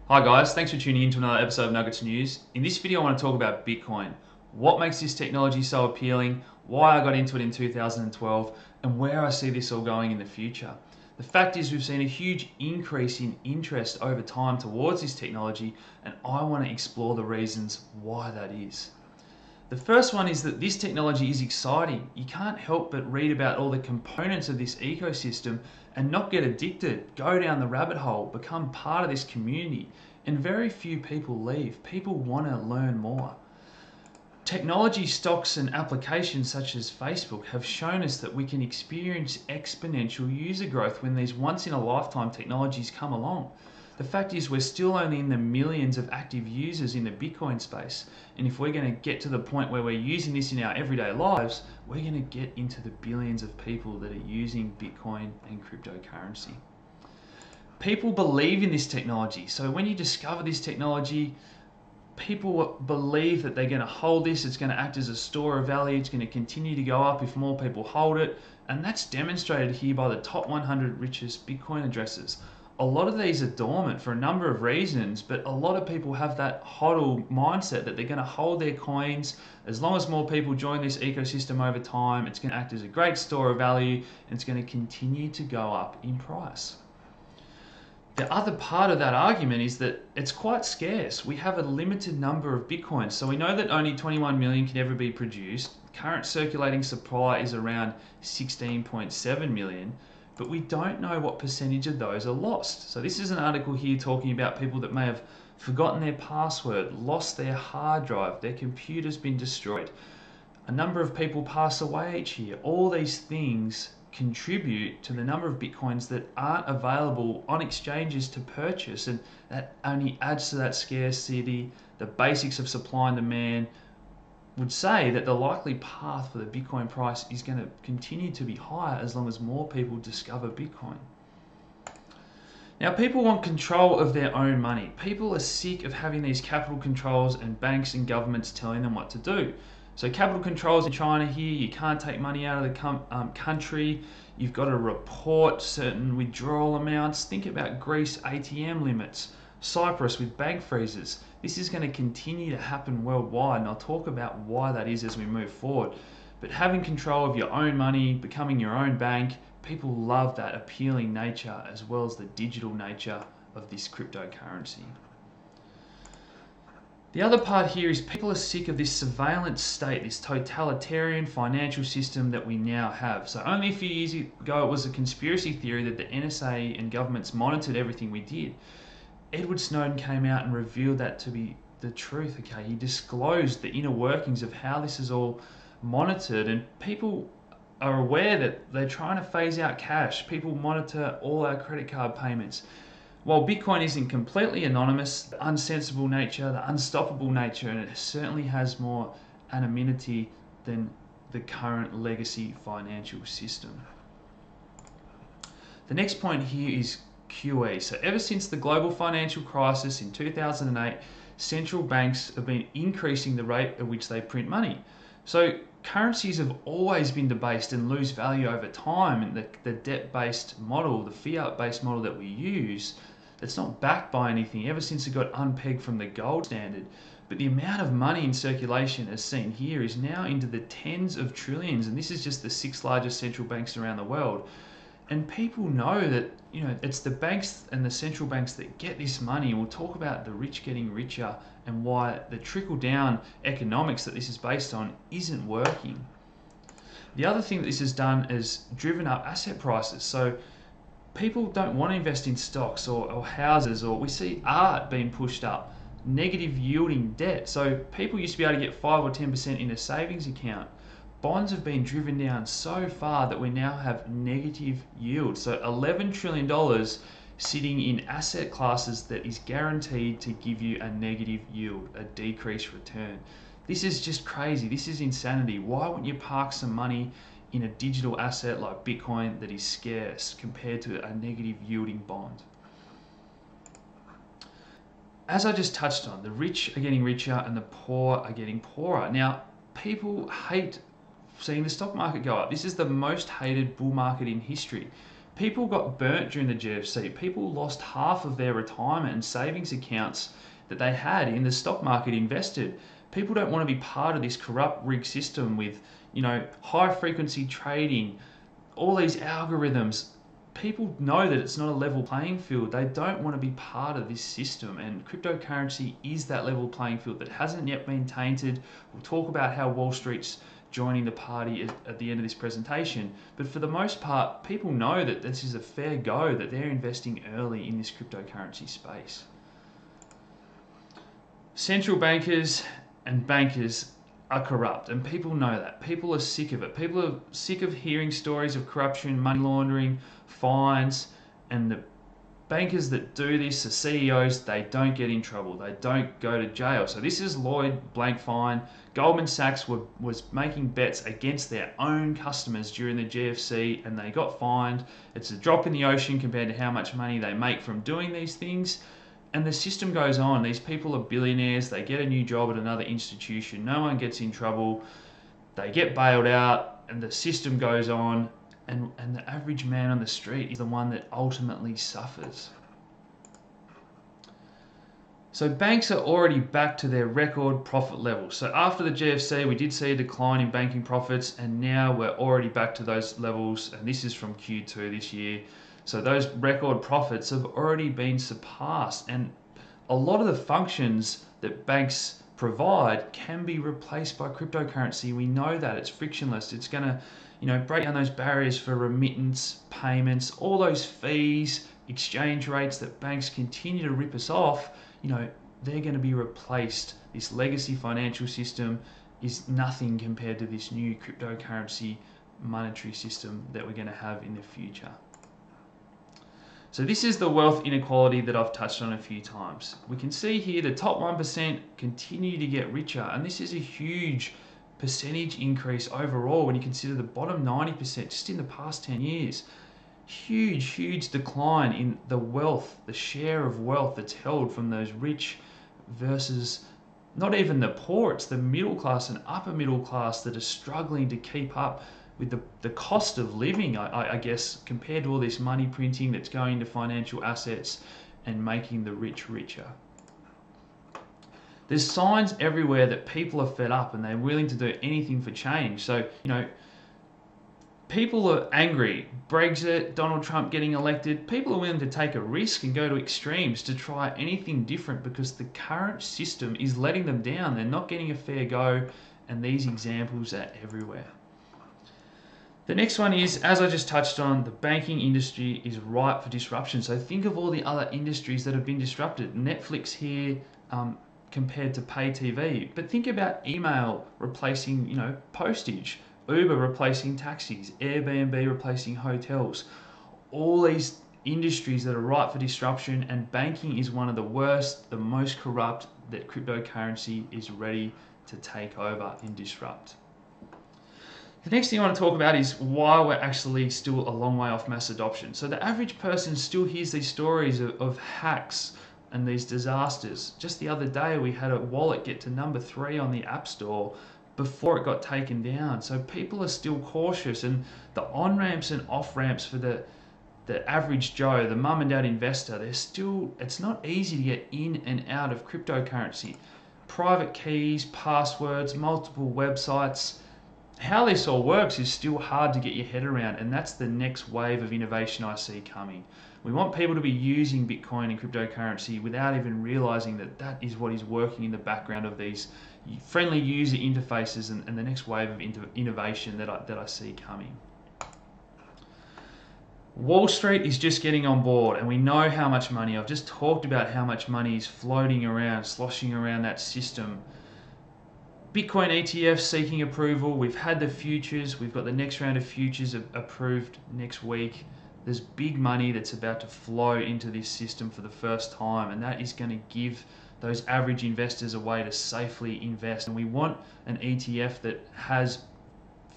Hi guys, thanks for tuning in to another episode of Nuggets News. In this video I want to talk about Bitcoin, what makes this technology so appealing, why I got into it in 2012, and where I see this all going in the future. The fact is we've seen a huge increase in interest over time towards this technology, and I want to explore the reasons why that is. The first one is that this technology is exciting. You can't help but read about all the components of this ecosystem and not get addicted, go down the rabbit hole, become part of this community. And very few people leave. People want to learn more. Technology stocks and applications such as Facebook have shown us that we can experience exponential user growth when these once-in-a-lifetime technologies come along. The fact is we're still only in the millions of active users in the Bitcoin space, and if we're going to get to the point where we're using this in our everyday lives, we're going to get into the billions of people that are using Bitcoin and cryptocurrency. People believe in this technology, so when you discover this technology, people believe that they're going to hold this, it's going to act as a store of value, it's going to continue to go up if more people hold it, and that's demonstrated here by the top 100 richest Bitcoin addresses. A lot of these are dormant for a number of reasons, but a lot of people have that hodl mindset that they're going to hold their coins. As long as more people join this ecosystem over time, it's going to act as a great store of value, and it's going to continue to go up in price. The other part of that argument is that it's quite scarce. We have a limited number of Bitcoins. So we know that only 21 million can ever be produced. Current circulating supply is around 16.7 million, but we don't know what percentage of those are lost. So this is an article here talking about people that may have forgotten their password, lost their hard drive, their computer's been destroyed. A number of people pass away each year. All these things contribute to the number of Bitcoins that aren't available on exchanges to purchase, and that only adds to that scarcity. The basics of supply and demand would say that the likely path for the Bitcoin price is going to continue to be higher as long as more people discover Bitcoin. Now, people want control of their own money. People are sick of having these capital controls and banks and governments telling them what to do. So capital controls in China here, you can't take money out of the country, you've got to report certain withdrawal amounts. Think about Greece ATM limits, Cyprus with bank freezes. This is going to continue to happen worldwide, and I'll talk about why that is as we move forward. But having control of your own money, becoming your own bank, people love that appealing nature as well as the digital nature of this cryptocurrency. The other part here is people are sick of this surveillance state, this totalitarian financial system that we now have. So only a few years ago it was a conspiracy theory that the NSA and governments monitored everything we did. Edward Snowden came out and revealed that to be the truth. Okay, he disclosed the inner workings of how this is all monitored, and people are aware that they're trying to phase out cash. People monitor all our credit card payments. While Bitcoin isn't completely anonymous, the unsensible nature, the unstoppable nature, and it certainly has more anonymity than the current legacy financial system. The next point here is QE. So ever since the global financial crisis in 2008, central banks have been increasing the rate at which they print money. So currencies have always been debased and lose value over time, and the debt-based model, the fiat-based model that we use, it's not backed by anything ever since it got unpegged from the gold standard. But the amount of money in circulation as seen here is now into the tens of trillions, and this is just the 6 largest central banks around the world. And people know that, it's the banks and the central banks that get this money. We'll talk about the rich getting richer and why the trickle-down economics that this is based on isn't working. The other thing that this has done is driven up asset prices. So people don't want to invest in stocks or houses, or we see art being pushed up, negative yielding debt. So people used to be able to get 5 or 10% in a savings account. Bonds have been driven down so far that we now have negative yield. So $11 trillion sitting in asset classes that is guaranteed to give you a negative yield, a decreased return. This is just crazy. This is insanity. Why wouldn't you park some money in a digital asset like Bitcoin that is scarce compared to a negative yielding bond? As I just touched on, the rich are getting richer and the poor are getting poorer. Now, people hate seeing the stock market go up. This is the most hated bull market in history. People got burnt during the GFC. People lost half of their retirement and savings accounts that they had in the stock market invested. People don't want to be part of this corrupt rig system with, high frequency trading, all these algorithms. People know that it's not a level playing field. They don't want to be part of this system, and cryptocurrency is that level playing field that hasn't yet been tainted. We'll talk about how Wall Street's joining the party at the end of this presentation, but for the most part, people know that this is a fair go, that they're investing early in this cryptocurrency space. Central bankers and bankers are corrupt, and people know that. People are sick of it. People are sick of hearing stories of corruption, money laundering, fines, and the bankers that do this, the CEOs, they don't get in trouble. They don't go to jail. So this is Lloyd blank fine. Goldman Sachs was making bets against their own customers during the GFC, and they got fined. It's a drop in the ocean compared to how much money they make from doing these things. And the system goes on. These people are billionaires. They get a new job at another institution. No one gets in trouble. They get bailed out, and the system goes on. And the average man on the street is the one that ultimately suffers. So banks are already back to their record profit levels. So after the GFC, we did see a decline in banking profits, and now we're already back to those levels. And this is from Q2 this year. So those record profits have already been surpassed, and a lot of the functions that banks provide can be replaced by cryptocurrency. We know that it's frictionless. It's going to, break down those barriers for remittance, payments, all those fees, exchange rates that banks continue to rip us off. They're going to be replaced. This legacy financial system is nothing compared to this new cryptocurrency monetary system that we're going to have in the future. So this is the wealth inequality that I've touched on a few times. We can see here the top 1% continue to get richer, and this is a huge percentage increase overall when you consider the bottom 90% just in the past 10 years. Huge decline in the wealth, the share of wealth that's held from those rich versus not even the poor. It's the middle class and upper middle class that are struggling to keep up with the cost of living, I guess, compared to all this money printing that's going into financial assets and making the rich richer. There's signs everywhere that people are fed up and they're willing to do anything for change. So, people are angry. Brexit, Donald Trump getting elected, people are willing to take a risk and go to extremes to try anything different because the current system is letting them down. They're not getting a fair go, and these examples are everywhere. The next one is, as I just touched on, the banking industry is ripe for disruption. So think of all the other industries that have been disrupted. Netflix here compared to pay TV. But think about email replacing, postage, Uber replacing taxis, Airbnb replacing hotels. All these industries that are ripe for disruption, and banking is one of the worst, the most corrupt, that cryptocurrency is ready to take over and disrupt. The next thing I want to talk about is why we're actually still a long way off mass adoption. So the average person still hears these stories of hacks and these disasters. Just the other day, we had a wallet get to number 3 on the App Store before it got taken down. So people are still cautious, and the on-ramps and off-ramps for the average Joe, the mum and dad investor, it's not easy to get in and out of cryptocurrency. Private keys, passwords, multiple websites. How this all works is still hard to get your head around, and that's the next wave of innovation I see coming. We want people to be using Bitcoin and cryptocurrency without even realizing that is what is working in the background of these friendly user interfaces, and the next wave of innovation that I see coming. Wall Street is just getting on board, and we know how much money. I've just talked about how much money is floating around, sloshing around that system. Bitcoin ETF seeking approval. We've had the futures. We've got the next round of futures approved next week. There's big money that's about to flow into this system for the first time, and that is going to give those average investors a way to safely invest. And we want an ETF that has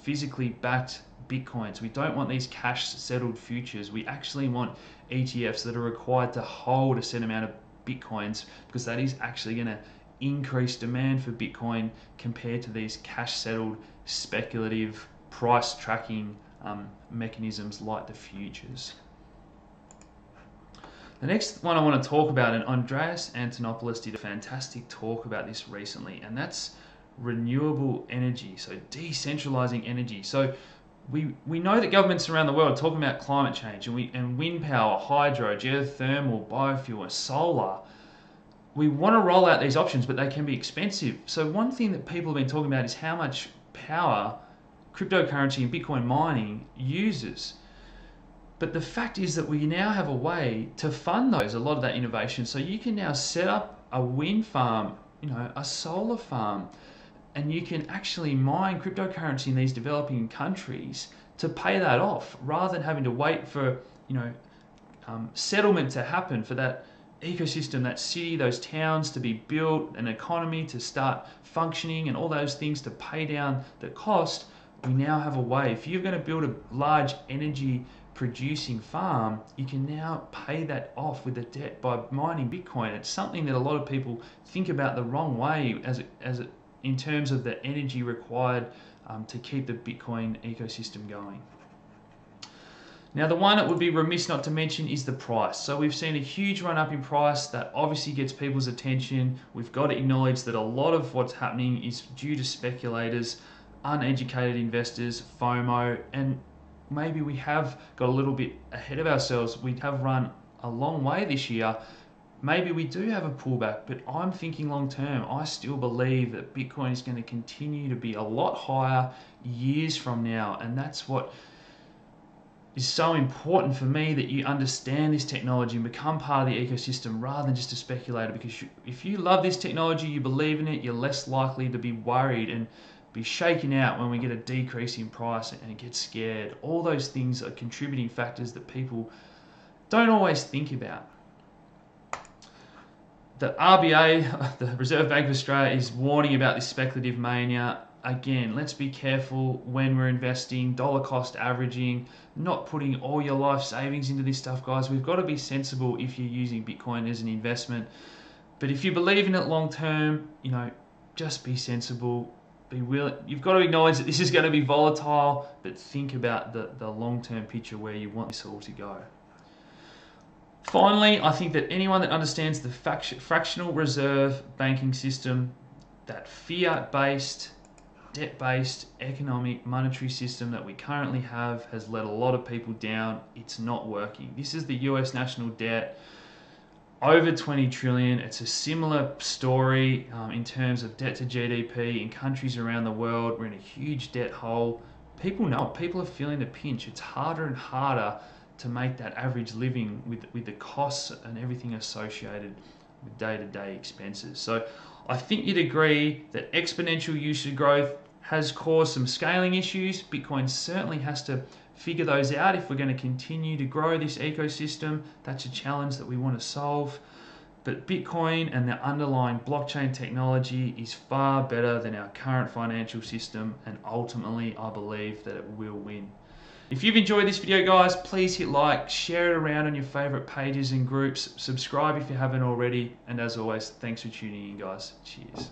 physically backed Bitcoins. We don't want these cash settled futures. We actually want ETFs that are required to hold a set amount of Bitcoins, because that is actually going to increase demand for Bitcoin compared to these cash settled speculative price tracking mechanisms like the futures. The next one I want to talk about, and Andreas Antonopoulos did a fantastic talk about this recently, and that's renewable energy, so decentralizing energy. So we know that governments around the world are talking about climate change and wind power, hydro, geothermal, biofuel, solar. We want to roll out these options, but they can be expensive. So one thing that people have been talking about is how much power cryptocurrency and Bitcoin mining uses. But the fact is that we now have a way to fund a lot of that innovation. So you can now set up a wind farm, a solar farm, and you can actually mine cryptocurrency in these developing countries to pay that off, rather than having to wait for settlement to happen, for that ecosystem, that city, those towns to be built, an economy to start functioning, and all those things to pay down the cost. We now have a way. If you're going to build a large energy producing farm, you can now pay that off with the debt by mining Bitcoin. It's something that a lot of people think about the wrong way in terms of the energy required to keep the Bitcoin ecosystem going. Now, the one that would be remiss not to mention is the price. So we've seen a huge run up in price that obviously gets people's attention. We've got to acknowledge that a lot of what's happening is due to speculators, uneducated investors, FOMO, and maybe we have got a little bit ahead of ourselves. We have run a long way this year. Maybe we do have a pullback, but I'm thinking long term. I still believe that Bitcoin is going to continue to be a lot higher years from now, and that's what is so important for me, that you understand this technology and become part of the ecosystem rather than just a speculator. Because if you love this technology, you believe in it, you're less likely to be worried and be shaken out when we get a decrease in price and get scared. All those things are contributing factors that people don't always think about. The RBA, the Reserve Bank of Australia, is warning about this speculative mania. Again, let's be careful when we're investing, dollar cost averaging, not putting all your life savings into this stuff, guys. We've got to be sensible if you're using Bitcoin as an investment. But if you believe in it long term, just be sensible. Be willing. You've got to acknowledge that this is going to be volatile, but think about the long-term picture where you want this all to go. Finally, I think that anyone that understands the fractional reserve banking system, that fiat-based, debt-based economic monetary system that we currently have, has let a lot of people down. It's not working. This is the US national debt, over 20 trillion. It's a similar story in terms of debt to GDP in countries around the world. We're in a huge debt hole. People know it. People are feeling the pinch. It's harder and harder to make that average living with the costs and everything associated with day-to-day expenses. So I think you'd agree that exponential usage growth has caused some scaling issues. Bitcoin certainly has to figure those out if we're going to continue to grow this ecosystem. That's a challenge that we want to solve. But Bitcoin and the underlying blockchain technology is far better than our current financial system, and ultimately I believe that it will win. If you've enjoyed this video, guys, please hit like, share it around on your favorite pages and groups, subscribe if you haven't already, and as always, thanks for tuning in, guys. Cheers.